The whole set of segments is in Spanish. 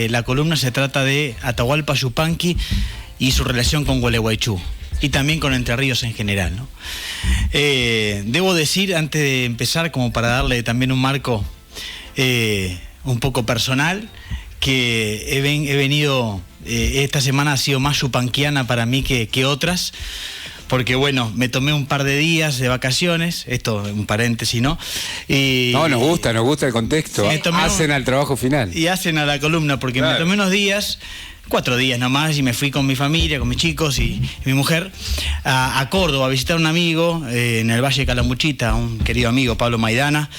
la columna se trata de Atahualpa Yupanqui y su relación con Gualeguaychú. Y también con Entre Ríos en general, ¿no? Debo decir, antes de empezar, como para darle también un marco un poco personal, que he venido, esta semana ha sido más yupanquiana para mí que otras, porque bueno, me tomé un par de días de vacaciones, esto un paréntesis, ¿no? No, nos gusta el contexto, hacen al trabajo final. Y hacen a la columna, porque claro, me tomé unos días, 4 días nomás, y me fui con mi familia, con mis chicos y mi mujer a Córdoba a visitar a un amigo en el Valle de Calamuchita, un querido amigo, Pablo Maidana.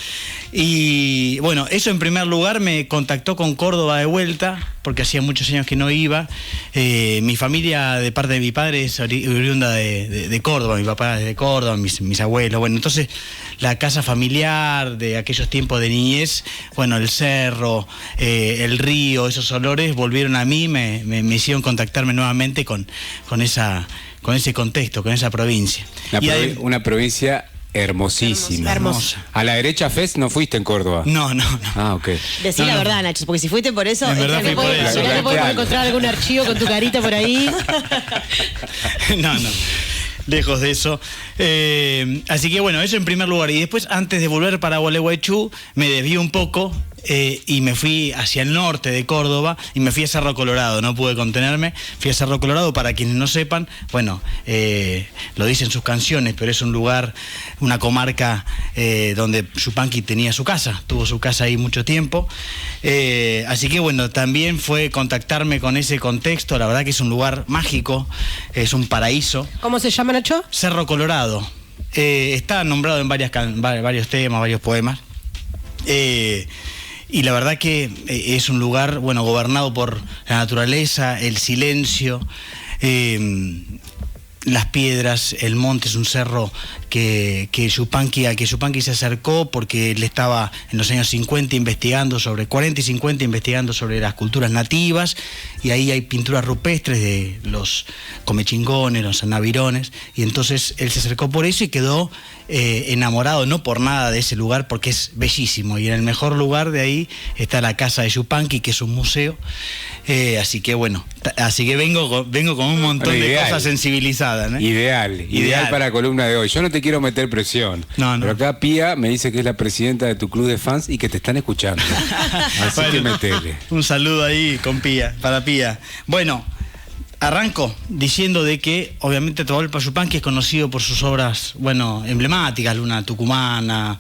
Y bueno, eso en primer lugar me contactó con Córdoba de vuelta, porque hacía muchos años que no iba. Mi familia, de parte de mi padre, es oriunda de Córdoba, mi papá es de Córdoba, mis abuelos. Bueno, entonces la casa familiar de aquellos tiempos de niñez, bueno, el cerro, el río, esos olores volvieron a mí, me hicieron contactarme nuevamente con ese contexto, con esa provincia. Una provincia hermosísima. Hermosa. A la derecha Fest no fuiste en Córdoba. No. Ah, ok. Decí la verdad, Nacho, porque si fuiste por eso, en verdad no podemos encontrar algún archivo con tu carita por ahí. No. Lejos de eso. Así que bueno, eso en primer lugar. Y después, antes de volver para Gualeguaychú, me desvié un poco y me fui hacia el norte de Córdoba y me fui a Cerro Colorado. No pude contenerme. Fui a Cerro Colorado, para quienes no sepan, bueno, lo dicen sus canciones, pero es un lugar, una comarca donde Yupanqui tenía su casa. Tuvo su casa ahí mucho tiempo. Así que bueno, también fue contactarme con ese contexto. La verdad que es un lugar mágico, es un paraíso. ¿Cómo se llama, Nacho? Cerro Colorado. Está nombrado en varios temas, varios poemas. Y la verdad que es un lugar, bueno, gobernado por la naturaleza, el silencio, las piedras, el monte. Es un cerro que Yupanqui se acercó porque él estaba en los años 50 40 y 50 investigando sobre las culturas nativas, y ahí hay pinturas rupestres de los comechingones, los anavirones, y entonces él se acercó por eso y quedó enamorado, no por nada, de ese lugar, porque es bellísimo, y en el mejor lugar de ahí está la casa de Yupanqui, que es un museo. Así que bueno, vengo con un montón de cosas sensibilizadas, ¿no? Ideal para la columna de hoy. Yo no te quiero meter presión, pero acá Pía me dice que es la presidenta de tu club de fans y que te están escuchando. Así bueno, que metele. Un saludo ahí con Pía, para Pía. Bueno, arranco diciendo de que obviamente Atahualpa Yupanqui es conocido por sus obras, bueno, emblemáticas: Luna Tucumana,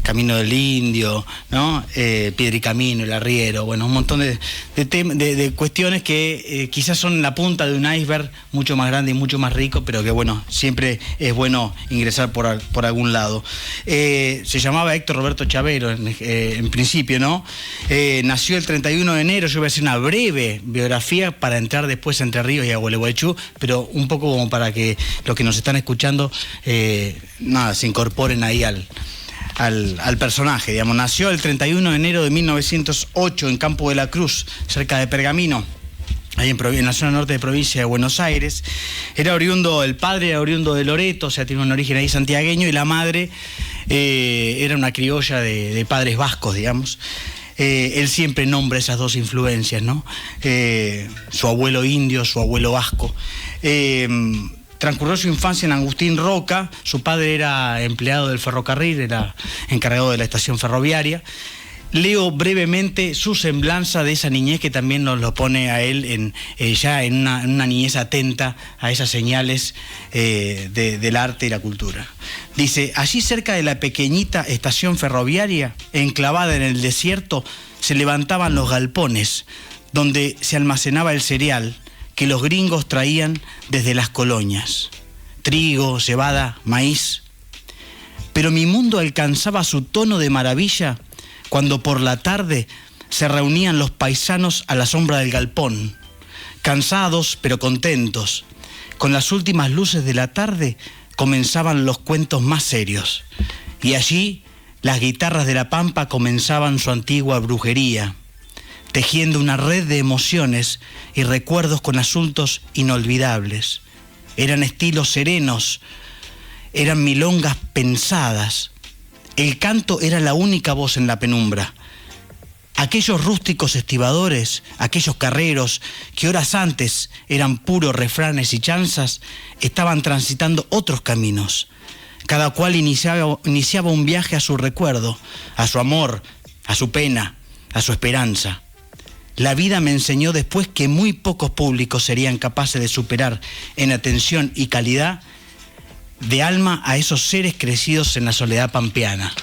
Camino del Indio, ¿no? Piedra y Camino, El Arriero, bueno, un montón de cuestiones que quizás son la punta de un iceberg mucho más grande y mucho más rico, pero que bueno, siempre es bueno ingresar por algún lado. Se llamaba Héctor Roberto Chavero en principio, ¿no? Nació el 31 de enero, yo voy a hacer una breve biografía para entrar después a Entre Ríos y a Gualeguaychú, pero un poco como para que los que nos están escuchando se incorporen ahí al personaje, digamos. Nació el 31 de enero de 1908 en Campo de la Cruz, cerca de Pergamino, ahí en la zona norte de provincia de Buenos Aires. El padre era oriundo de Loreto, o sea, tiene un origen ahí santiagueño, y la madre era una criolla de padres vascos, digamos. Él siempre nombra esas dos influencias, ¿no? Su abuelo indio, su abuelo vasco. Transcurrió su infancia en Agustín Roca. Su padre era empleado del ferrocarril, era encargado de la estación ferroviaria. Leo brevemente su semblanza de esa niñez, que también nos lo pone a él ya en una niñez atenta a esas señales del arte y la cultura. Dice: allí cerca de la pequeñita estación ferroviaria, enclavada en el desierto, se levantaban los galpones donde se almacenaba el cereal que los gringos traían desde las colonias: trigo, cebada, maíz. Pero mi mundo alcanzaba su tono de maravilla cuando por la tarde se reunían los paisanos a la sombra del galpón, cansados pero contentos. Con las últimas luces de la tarde comenzaban los cuentos más serios, y allí las guitarras de la pampa comenzaban su antigua brujería, tejiendo una red de emociones y recuerdos con asuntos inolvidables. Eran estilos serenos, eran milongas pensadas. El canto era la única voz en la penumbra. aquellos rústicos estibadores, aquellos carreros que horas antes eran puros refranes y chanzas, estaban transitando otros caminos. Cada cual iniciaba un viaje a su recuerdo, a su amor, a su pena, a su esperanza. La vida me enseñó después que muy pocos públicos serían capaces de superar en atención y calidad de alma a esos seres crecidos en la soledad pampeana.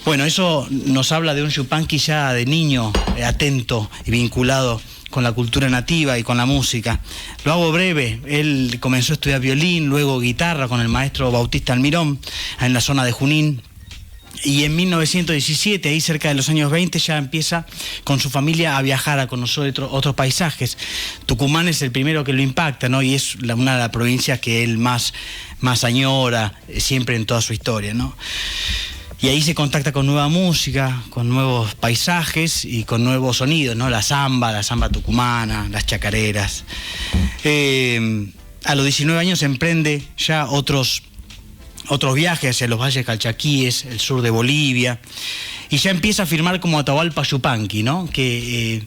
Bueno, eso nos habla de un Yupanqui ya de niño, atento y vinculado con la cultura nativa y con la música. Lo hago breve. Él comenzó a estudiar violín, luego guitarra con el maestro Bautista Almirón en la zona de Junín. Y en 1917, ahí cerca de los años 20, ya empieza con su familia a viajar, a conocer otros paisajes. Tucumán es el primero que lo impacta, ¿no? Y es una de las provincias que él más añora siempre en toda su historia, ¿no? Y ahí se contacta con nueva música, con nuevos paisajes y con nuevos sonidos, ¿no? La samba tucumana, las chacareras. A los 19 años emprende ya otros viajes hacia los valles calchaquíes, el sur de Bolivia, y ya empieza a firmar como Atahualpa Yupanqui, ¿no? Que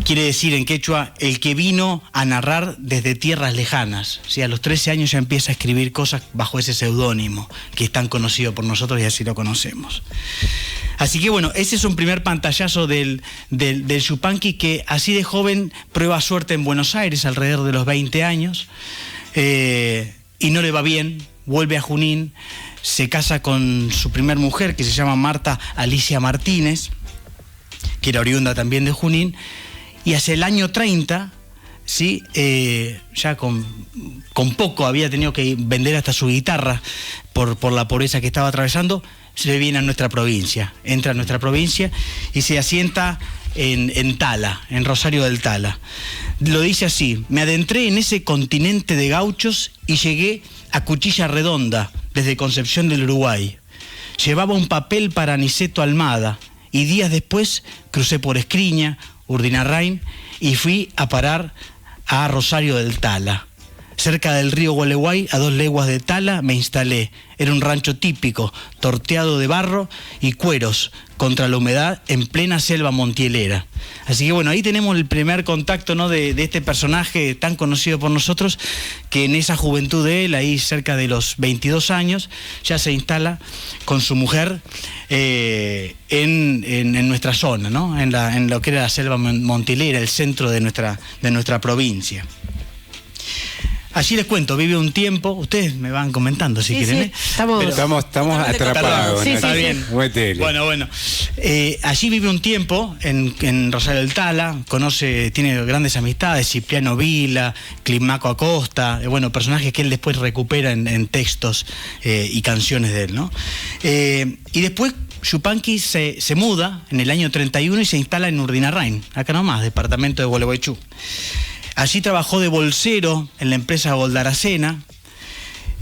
quiere decir en quechua el que vino a narrar desde tierras lejanas. ¿Sí? A los 13 años ya empieza a escribir cosas bajo ese seudónimo que es tan conocido por nosotros y así lo conocemos. Así que bueno, ese es un primer pantallazo del Yupanqui, que así de joven prueba suerte en Buenos Aires alrededor de los 20 años y no le va bien. Vuelve a Junín, se casa con su primer mujer, que se llama Marta Alicia Martínez, que era oriunda también de Junín, y hacia el año 30, ¿sí? Ya con poco, había tenido que vender hasta su guitarra por la pobreza que estaba atravesando, se viene a nuestra provincia, entra a nuestra provincia y se asienta en Tala, en Rosario del Tala. Lo dice así: me adentré en ese continente de gauchos y llegué a Cuchilla Redonda, desde Concepción del Uruguay. Llevaba un papel para Aniceto Almada y días después crucé por Escriña, Urdinarrain y fui a parar a Rosario del Tala. Cerca del río Gualeguay, a 2 leguas de Tala, me instalé. Era un rancho típico, torteado de barro y cueros contra la humedad en plena selva montielera. Así que bueno, ahí tenemos el primer contacto, ¿no? de este personaje tan conocido por nosotros, que en esa juventud de él, ahí cerca de los 22 años, ya se instala con su mujer en nuestra zona, ¿no? En lo que era la selva montielera, el centro de nuestra provincia. Allí les cuento, vive un tiempo, ustedes me van comentando si quieren. Sí, estamos atrapados. Sí, está bien. Bueno. Allí vive un tiempo en Rosario del Tala, tiene grandes amistades, Cipriano Vila, Climaco Acosta, personajes que él después recupera en textos y canciones de él, ¿no? Y después Yupanqui se muda en el año 31 y se instala en Urdinarrain, acá nomás, departamento de Gualeguaychú. Allí trabajó de bolsero en la empresa Goldaracena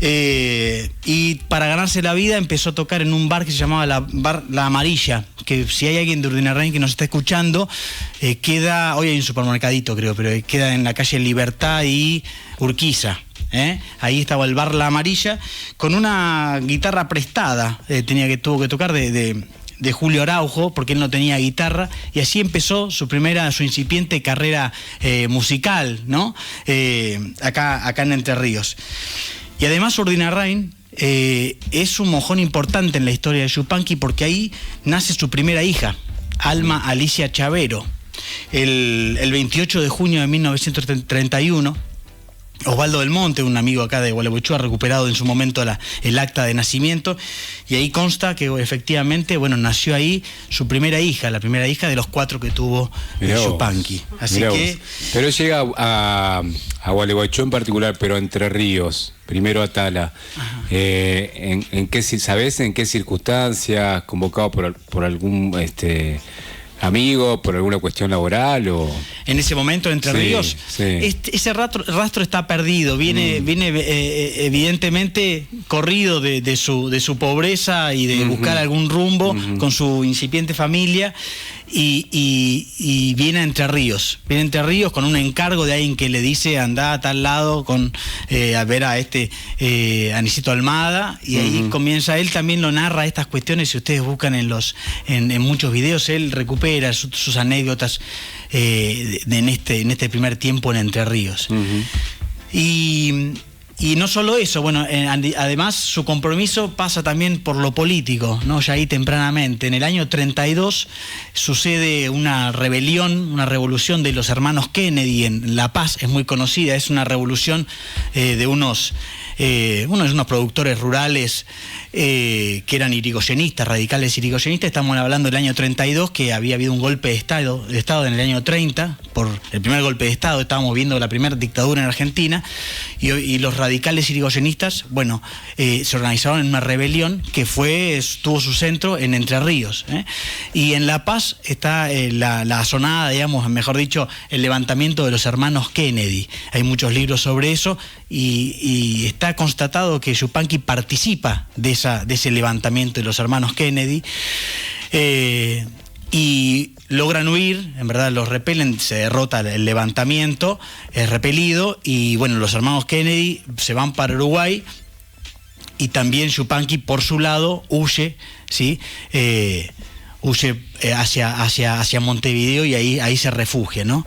y para ganarse la vida empezó a tocar en un bar que se llamaba La Amarilla, que si hay alguien de Urdinarrain que nos está escuchando, queda, hoy hay un supermercadito creo, pero queda en la calle Libertad y Urquiza. Ahí estaba el bar La Amarilla con una guitarra prestada, tuvo que tocar de Julio Araujo, porque él no tenía guitarra, y así empezó su incipiente carrera musical, ¿no? Acá en Entre Ríos. Y además Urdinarrain es un mojón importante en la historia de Yupanqui, porque ahí nace su primera hija, Alma Alicia Chavero, el 28 de junio de 1931. Osvaldo del Monte, un amigo acá de Gualeguaychú, ha recuperado en su momento el acta de nacimiento y ahí consta que efectivamente, nació ahí su primera hija, la primera hija de los 4 que tuvo Yupanqui. Así que... Pero llega a Gualeguaychú en particular, pero Entre Ríos, primero a Tala. ¿Sabés en qué circunstancias, convocado por algún amigo, por alguna cuestión laboral o...? En ese momento Entre Ríos, ese rastro está perdido, viene evidentemente corrido de su pobreza y de buscar algún rumbo con su incipiente familia, y viene a Entre Ríos. Viene a Entre Ríos con un encargo de alguien que le dice anda a tal lado a ver a Anicito Almada, y ahí comienza. Él también lo narra estas cuestiones, si ustedes buscan en muchos videos, él recupera sus anécdotas en este primer tiempo en Entre Ríos. Y no solo eso, bueno, además su compromiso pasa también por lo político, ¿no? Ya ahí tempranamente. En el año 32 sucede una rebelión, una revolución de los hermanos Kennedy en La Paz, es muy conocida, es una revolución de unos productores rurales que eran irigoyenistas, radicales irigoyenistas. Estamos hablando del año 32, que había habido un golpe de Estado en el año 30, por el primer golpe de Estado, estábamos viendo la primera dictadura en Argentina, y los radicales irigoyenistas, bueno, se organizaron en una rebelión que tuvo su centro en Entre Ríos, y en La Paz está la sonada, digamos, mejor dicho, el levantamiento de los hermanos Kennedy. Hay muchos libros sobre eso, y está constatado que Yupanqui participa de ese levantamiento de los hermanos Kennedy, y logran huir, en verdad los repelen, se derrota el levantamiento, es repelido, y bueno, los hermanos Kennedy se van para Uruguay, y también Yupanqui por su lado huye, ¿sí? Huye hacia Montevideo, y ahí se refugia, ¿no?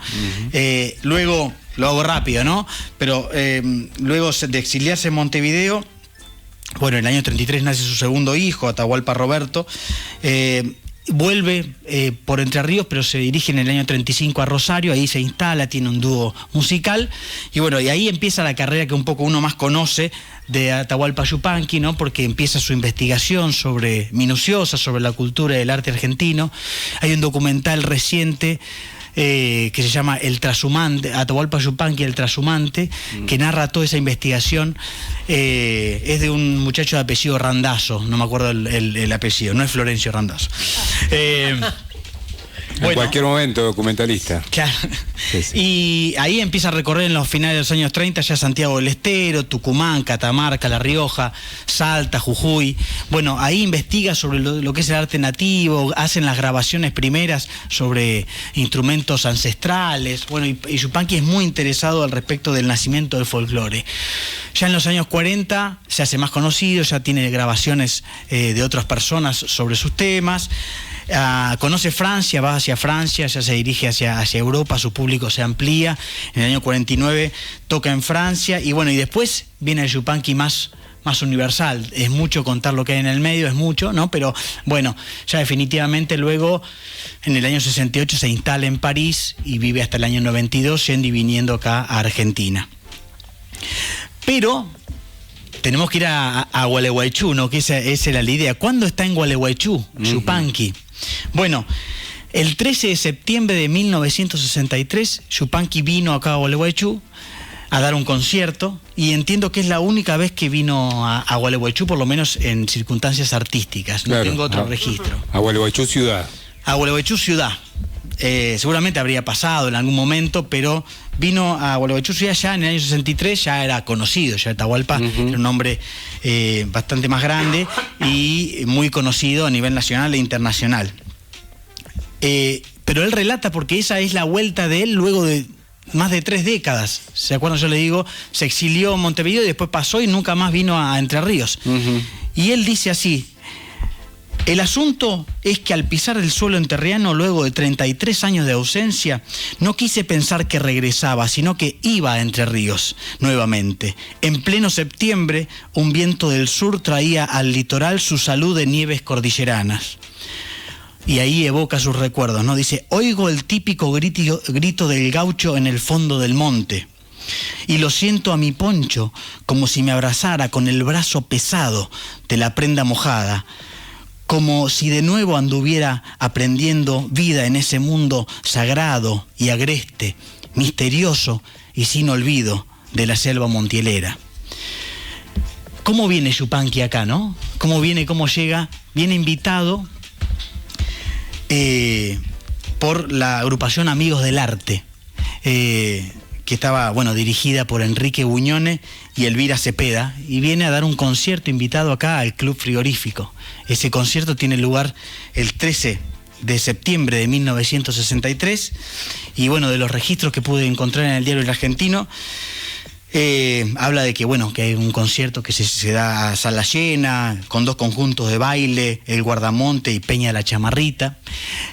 Luego, lo hago rápido, ¿no? Pero luego de exiliarse en Montevideo, bueno, en el año 33 nace su segundo hijo, Atahualpa Roberto. Vuelve por Entre Ríos, pero se dirige en el año 35 a Rosario, ahí se instala, tiene un dúo musical, y bueno, y ahí empieza la carrera que un poco uno más conoce de Atahualpa Yupanqui, ¿no? Porque empieza su investigación minuciosa sobre la cultura y el arte argentino. Hay un documental reciente que se llama El Trashumante, Atahualpa Yupanqui, El Trashumante, que narra toda esa investigación. Es de un muchacho de apellido Randazzo, no me acuerdo el apellido, no es Florencio Randazzo. En cualquier momento, documentalista. Claro. Sí. Y ahí empieza a recorrer en los finales de los años 30 ya Santiago del Estero, Tucumán, Catamarca, La Rioja, Salta, Jujuy. Bueno, ahí investiga sobre lo que es el arte nativo, hacen las grabaciones primeras sobre instrumentos ancestrales. Bueno, y Yupanqui es muy interesado al respecto del nacimiento del folclore. Ya en los años 40 se hace más conocido, ya tiene grabaciones de otras personas sobre sus temas. Conoce Francia, va hacia Francia, ya se dirige hacia Europa, su público se amplía. En el año 49 toca en Francia, y bueno, y después viene el Yupanqui más universal. Es mucho contar lo que hay en el medio, es mucho, ¿no? Pero bueno, ya definitivamente luego, en el año 68 se instala en París y vive hasta el año 92, yendo y viniendo acá a Argentina. Pero tenemos que ir a Gualeguaychú, ¿no? Que esa era la idea. ¿Cuándo está en Gualeguaychú, Yupanqui? Bueno, el 13 de septiembre de 1963, Yupanqui vino acá a Gualeguaychú a dar un concierto, y entiendo que es la única vez que vino a Gualeguaychú, por lo menos en circunstancias artísticas. No tengo otro registro. A Gualeguaychú ciudad. A Gualeguaychú ciudad. Seguramente habría pasado en algún momento, pero vino a Gualeguaychú ciudad ya en el año 63, ya era conocido, ya Atahualpa era un hombre bastante más grande y muy conocido a nivel nacional e internacional. Pero él relata, porque esa es la vuelta de él luego de más de 3 décadas. ¿Se acuerdan? Yo le digo, se exilió en Montevideo y después pasó y nunca más vino a Entre Ríos. Y él dice así: el asunto es que al pisar el suelo entrerriano luego de 33 años de ausencia, no quise pensar que regresaba, sino que iba a Entre Ríos nuevamente. En pleno septiembre, un viento del sur traía al litoral su salud de nieves cordilleranas. Y ahí evoca sus recuerdos, ¿no? Dice: oigo el típico grito del gaucho en el fondo del monte, y lo siento a mi poncho como si me abrazara con el brazo pesado de la prenda mojada, como si de nuevo anduviera aprendiendo vida en ese mundo sagrado y agreste, misterioso y sin olvido de la selva montielera. ¿Cómo viene Yupanqui acá, no? ¿Cómo viene, cómo llega? Viene invitado por la agrupación Amigos del Arte, que estaba, bueno, dirigida por Enrique Buñone y Elvira Cepeda, y viene a dar un concierto invitado acá al Club Frigorífico. Ese concierto tiene lugar el 13 de septiembre de 1963, y bueno, de los registros que pude encontrar en el diario El Argentino, habla de que, bueno, que hay un concierto que se da a sala llena, con 2 conjuntos de baile, el Guardamonte y Peña de la Chamarrita.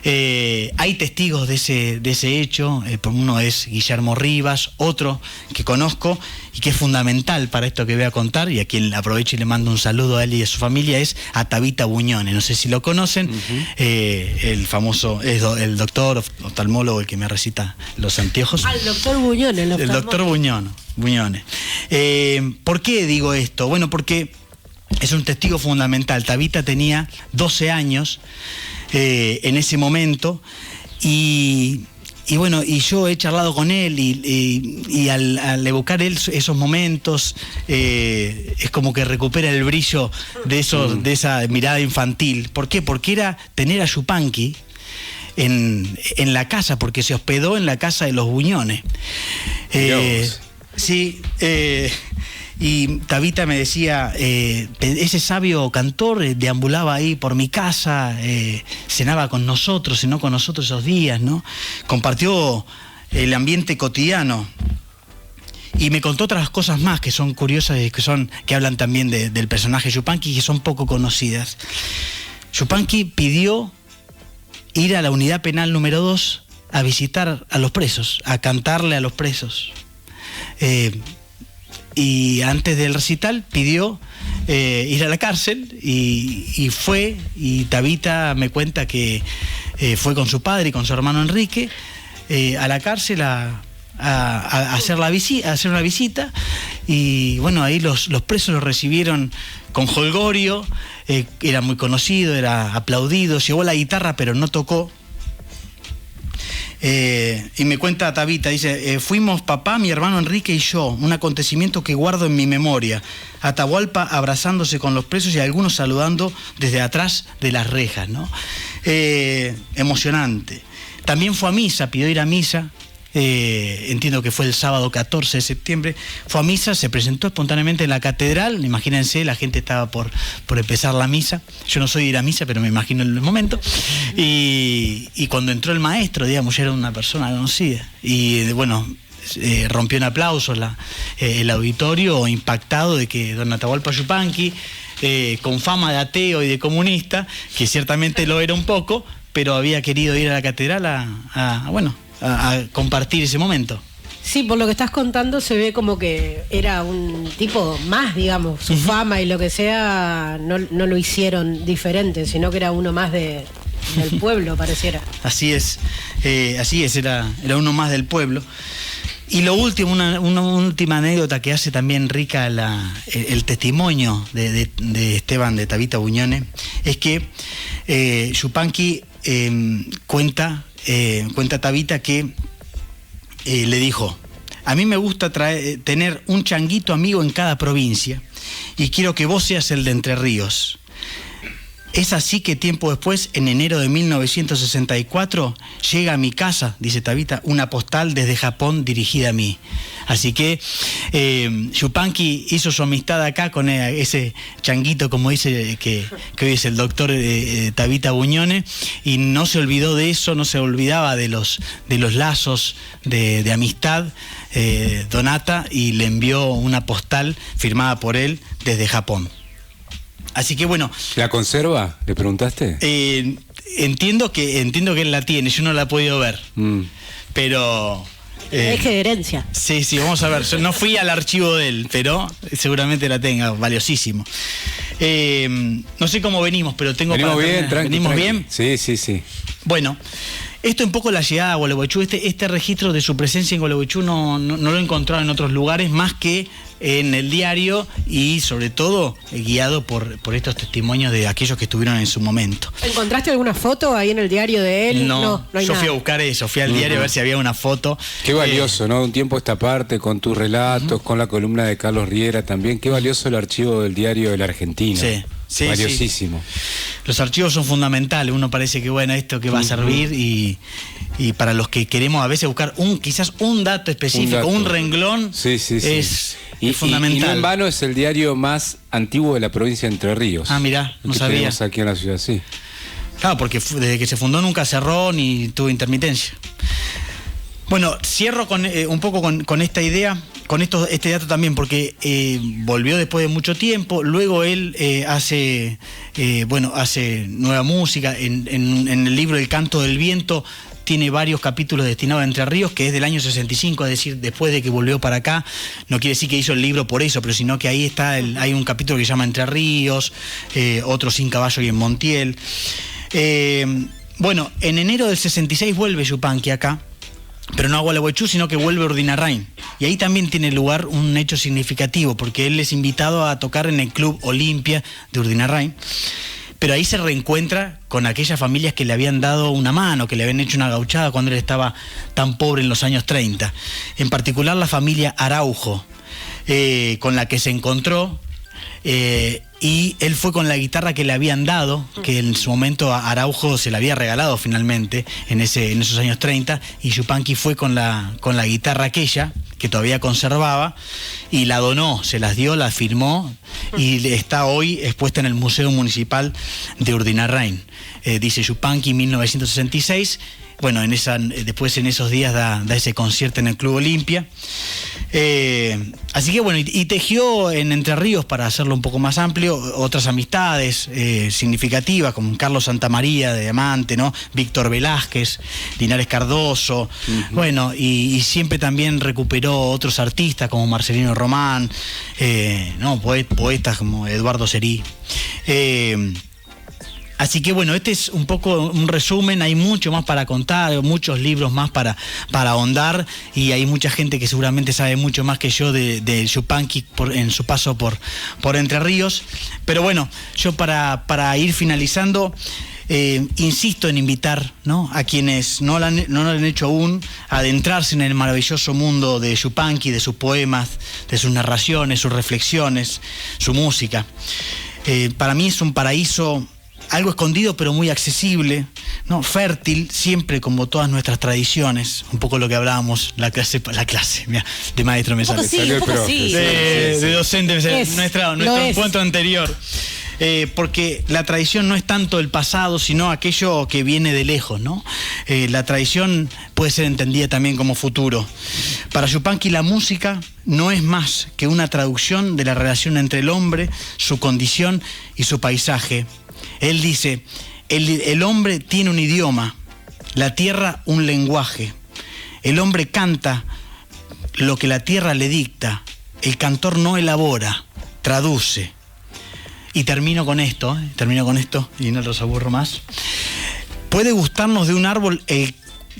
Hay testigos de ese hecho, uno es Guillermo Rivas, otro que conozco y que es fundamental para esto que voy a contar, y a quien aprovecho y le mando un saludo a él y a su familia, es a Tabita Buñone. No sé si lo conocen, el famoso, el doctor oftalmólogo, el que me recita los anteojos. Al doctor Buñone. El doctor Buñone. ¿Por qué digo esto? Bueno, porque es un testigo fundamental. Tabita tenía 12 años en ese momento, y bueno, y yo he charlado con él, y al evocar él esos momentos, es como que recupera el brillo de esa mirada infantil. ¿Por qué? Porque era tener a Yupanqui en la casa, porque se hospedó en la casa de los Buñones. Sí, y Tabita me decía, ese sabio cantor deambulaba ahí por mi casa, cenaba con nosotros esos días, ¿no? Compartió el ambiente cotidiano. Y me contó otras cosas más que son curiosas, que hablan también del personaje Yupanqui, que son poco conocidas. Yupanqui pidió ir a la unidad penal número 2 a visitar a los presos, a cantarle a los presos. Y antes del recital pidió ir a la cárcel, y fue, y Tabita me cuenta que fue con su padre y con su hermano Enrique a la cárcel a hacer una visita, y bueno, ahí los presos lo recibieron con jolgorio, era muy conocido, era aplaudido, llevó la guitarra pero no tocó. Y me cuenta Tabita, dice, fuimos papá, mi hermano Enrique y yo, un acontecimiento que guardo en mi memoria. Atahualpa abrazándose con los presos y algunos saludando desde atrás de las rejas, ¿no? Emocionante. También fue a misa, pidió ir a misa. Entiendo que fue el sábado 14 de septiembre, fue a misa, se presentó espontáneamente en la catedral, imagínense, la gente estaba por empezar la misa, yo no soy de ir a misa, pero me imagino el momento, y cuando entró el maestro, digamos, ya era una persona conocida, y bueno, rompió en aplausos el auditorio, impactado de que don Atahualpa Yupanqui, con fama de ateo y de comunista, que ciertamente lo era un poco, pero había querido ir a la catedral a compartir ese momento. Sí, por lo que estás contando se ve como que era un tipo más, digamos, su fama y lo que sea no lo hicieron diferente, sino que era uno más del pueblo, pareciera. Así es, era uno más del pueblo. Y lo último, una última anécdota que hace también rica el testimonio de Esteban, de Tabita Buñone, es que Yupanqui cuenta Tabita que le dijo, a mí me gusta tener un changuito amigo en cada provincia, y quiero que vos seas el de Entre Ríos. Es así que tiempo después, en enero de 1964, llega a mi casa, dice Tabita, una postal desde Japón dirigida a mí. Así que Yupanqui hizo su amistad acá con ese changuito, como dice, que hoy es el doctor Tabita Buñone, y no se olvidó de eso, no se olvidaba de los lazos de amistad, Donata, y le envió una postal firmada por él desde Japón. Así que bueno. ¿La conserva? ¿Le preguntaste? Entiendo que él la tiene, yo no la he podido ver. Pero. Es de herencia. Sí, vamos a ver. Yo no fui al archivo de él, pero seguramente la tenga, valiosísimo. No sé cómo venimos, pero tengo venimos para bien, tranqui, ¿venimos tranqui. bien? Sí. Bueno. Esto un poco la llegada a Gualeguaychú, este registro de su presencia en Gualeguaychú no lo he encontrado en otros lugares más que en el diario, y sobre todo guiado por estos testimonios de aquellos que estuvieron en su momento. ¿Encontraste alguna foto ahí en el diario de él? No hay yo nada. Fui a buscar eso, fui al diario a ver si había una foto. Qué valioso, ¿no? Un tiempo esta parte, con tus relatos, con la columna de Carlos Riera también. Qué valioso el archivo del diario El Argentino. Sí, valiosísimo. Sí. Los archivos son fundamentales. Uno parece que bueno, esto que va a servir, y para los que queremos a veces buscar quizás un dato específico, un renglón, es fundamental. Y no en vano es el diario más antiguo de la provincia de Entre Ríos. Ah, mirá, no sabía. Tenemos aquí en la ciudad, sí. Claro, porque desde que se fundó nunca cerró ni tuvo intermitencia. Bueno, cierro con un poco con esta idea, con este dato también, porque volvió después de mucho tiempo. Luego él hace nueva música. En el libro El Canto del Viento tiene varios capítulos destinados a Entre Ríos, que es del año 65, es decir, después de que volvió para acá. No quiere decir que hizo el libro por eso, pero sino que ahí está, hay un capítulo que se llama Entre Ríos, otro Sin Caballo y en Montiel. Bueno, en enero del 66 vuelve Yupanqui acá, pero no a Gualeguaychú, sino que vuelve a Urdinarrain. Y ahí también tiene lugar un hecho significativo, porque él es invitado a tocar en el Club Olimpia de Urdinarrain. Pero ahí se reencuentra con aquellas familias que le habían dado una mano, que le habían hecho una gauchada cuando él estaba tan pobre en los años 30. En particular la familia Araujo, con la que se encontró. Y él fue con la guitarra que le habían dado, que en su momento a Araujo se la había regalado finalmente en esos años 30, y Yupanqui fue con la guitarra aquella que todavía conservaba y la donó, se las dio, la firmó y está hoy expuesta en el Museo Municipal de Urdinarrain. Dice Yupanqui 1966. Bueno, después en esos días da ese concierto en el Club Olimpia. Así que bueno, y tejió en Entre Ríos, para hacerlo un poco más amplio, otras amistades significativas, como Carlos Santamaría de Diamante, ¿no? Víctor Velázquez, Linares Cardoso, bueno, y siempre también recuperó otros artistas como Marcelino Román, ¿no? Poetas como Eduardo Serí. Así que bueno, este es un poco un resumen, hay mucho más para contar, muchos libros más para ahondar, y hay mucha gente que seguramente sabe mucho más que yo de Yupanqui en su paso por Entre Ríos. Pero bueno, yo para ir finalizando, insisto en invitar, ¿no?, a quienes no lo han hecho aún, a adentrarse en el maravilloso mundo de Yupanqui, de sus poemas, de sus narraciones, sus reflexiones, su música. Para mí es un paraíso, algo escondido pero muy accesible, ¿no? Fértil, siempre como todas nuestras tradiciones, un poco lo que hablábamos, la clase, mira, de maestro me sale. De docente, nuestro encuentro anterior. Porque la tradición no es tanto el pasado, sino aquello que viene de lejos, ¿no? La tradición puede ser entendida también como futuro. Para Yupanqui la música no es más que una traducción de la relación entre el hombre, su condición y su paisaje. Él dice, el hombre tiene un idioma, la tierra un lenguaje. El hombre canta lo que la tierra le dicta, el cantor no elabora, traduce. Y termino con esto y no los aburro más. Puede gustarnos de un árbol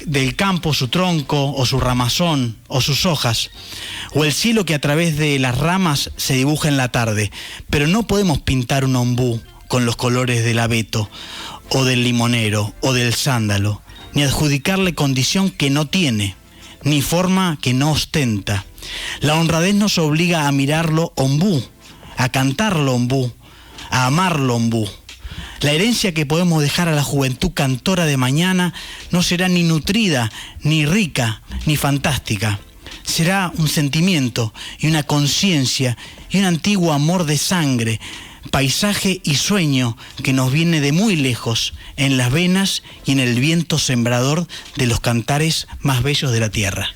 del campo su tronco o su ramazón o sus hojas, o el cielo que a través de las ramas se dibuja en la tarde, pero no podemos pintar un ombú con los colores del abeto o del limonero o del sándalo, ni adjudicarle condición que no tiene, ni forma que no ostenta. La honradez nos obliga a mirarlo ombú, a cantarlo ombú, a amarlo ombú. La herencia que podemos dejar a la juventud cantora de mañana no será ni nutrida, ni rica, ni fantástica. Será un sentimiento y una conciencia y un antiguo amor de sangre, paisaje y sueño que nos viene de muy lejos, en las venas y en el viento sembrador de los cantares más bellos de la tierra.